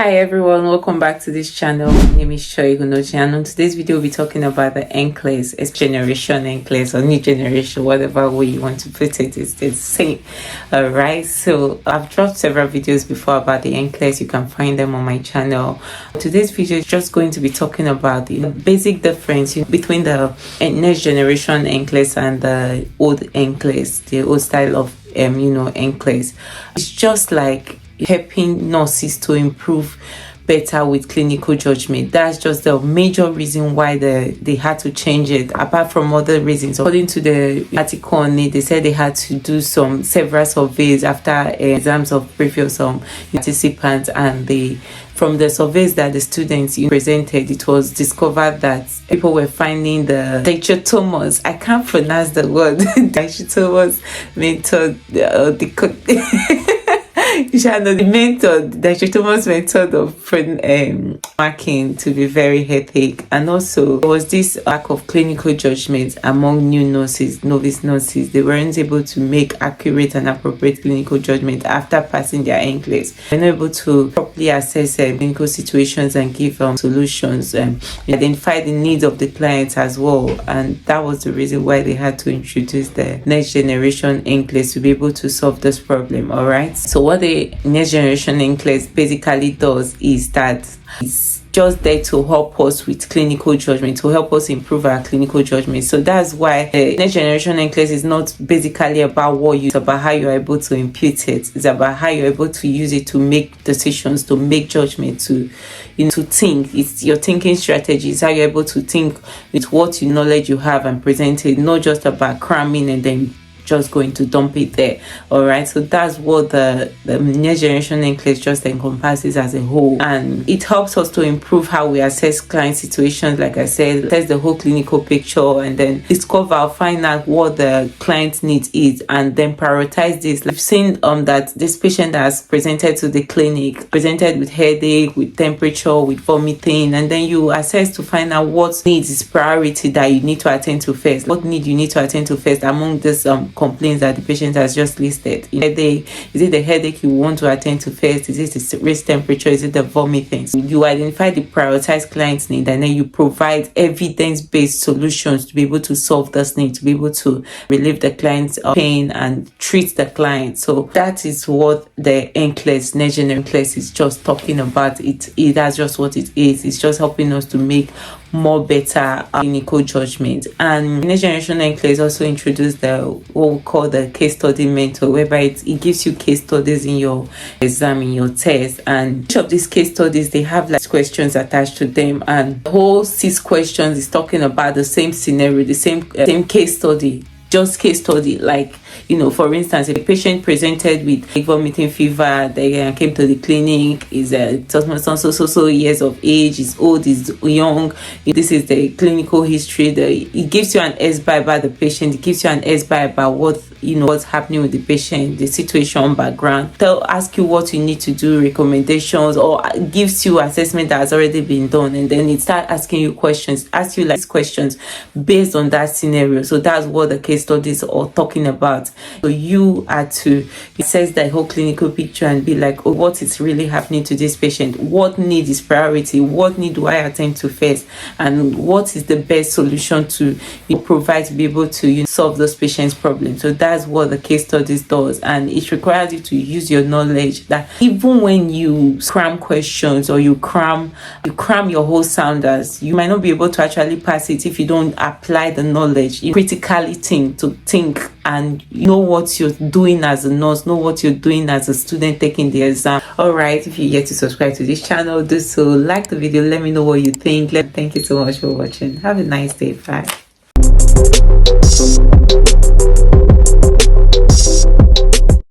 Hi everyone, welcome back to this channel. My name is Ighonojie, and on today's video we'll be talking about the NCLEX. It's generation NCLEX or new generation, whatever way you want to put it, it's the same. Alright, so I've dropped several videos before about the NCLEX. You can find them on my channel. Today's video is just going to be talking about the basic difference between the next generation NCLEX and the old NCLEX, the old style of NCLEX. It's just like helping nurses to improve better with clinical judgment. That's just the major reason why they had to change it, apart from other reasons. According to the article on it, they said they had to do several surveys after exams of previous participants, and from the surveys that the students presented, it was discovered that people were finding the dichotomous, I can't pronounce the word, dichotomous method, the dichotomous method of marking to be very hectic. And also there was this lack of clinical judgment among new nurses, novice nurses. They weren't able to make accurate and appropriate clinical judgment after passing their NCLEX. They were not able to properly assess clinical situations and give solutions, identify the needs of the clients as well. And that was the reason why they had to introduce the next generation NCLEX to be able to solve this problem. All right, so what the next generation NCLEX basically does is that it's just there to help us with clinical judgment, to help us improve our clinical judgment. So that's why the next generation NCLEX is not basically about it's about how you're able to impute it. It's about how you're able to use it to make decisions, to make judgment, to think. It's your thinking strategy. It's how you're able to think with what knowledge you have and present it, not just about cramming and then just going to dump it there. All right, so that's what the next generation NCLEX just encompasses as a whole, and it helps us to improve how we assess client situations. Like I said, test the whole clinical picture and then discover, find out what the client needs is, and then prioritize this. We've seen that this patient has presented to the clinic, presented with headache, with temperature, with vomiting, and then you assess to find out what needs is priority that you need to attend to first. What need you need to attend to first among this complaints that the patient has just listed. Is it the headache you want to attend to first? Is it the raised temperature? Is it the vomiting? You identify the prioritized client's need, and then you provide evidence-based solutions to be able to solve this need, to be able to relieve the client's pain and treat the client. So that is what the NCLEX, next generation NCLEX, is just talking about. That's just what it is. It's just helping us to make more better clinical judgment. And next generation NCLEX also introduced what we call the case study method, whereby it gives you case studies in your exam, in your test, and each of these case studies, they have like questions attached to them, and the whole 6 questions is talking about the same scenario, the same case study. Just case study, like, for instance, if a patient presented with vomiting fever, they came to the clinic, is so years of age, is old, is young. This is the clinical history. It gives you an SBI about the patient. It gives you an SBI about what's happening with the patient, the situation, background. They'll ask you what you need to do, recommendations, or gives you assessment that has already been done, and then it starts asking you questions, ask you like questions based on that scenario. So that's what the case studies are talking about. So you are to assess the whole clinical picture and be like, oh, what is really happening to this patient? What need is priority? What need do I attend to first? And what is the best solution to provide to be able to solve those patients' problems? So that's what the case studies does, and it requires you to use your knowledge, that even when you cram questions or you cram your whole sounders, you might not be able to actually pass it if you don't apply the knowledge. You critically think and know what you're doing as a nurse, know what you're doing as a student taking the exam. All right, if you're yet to subscribe to this channel, do so. Like the video, let me know what you think. Thank you so much for watching. Have a nice day. Bye.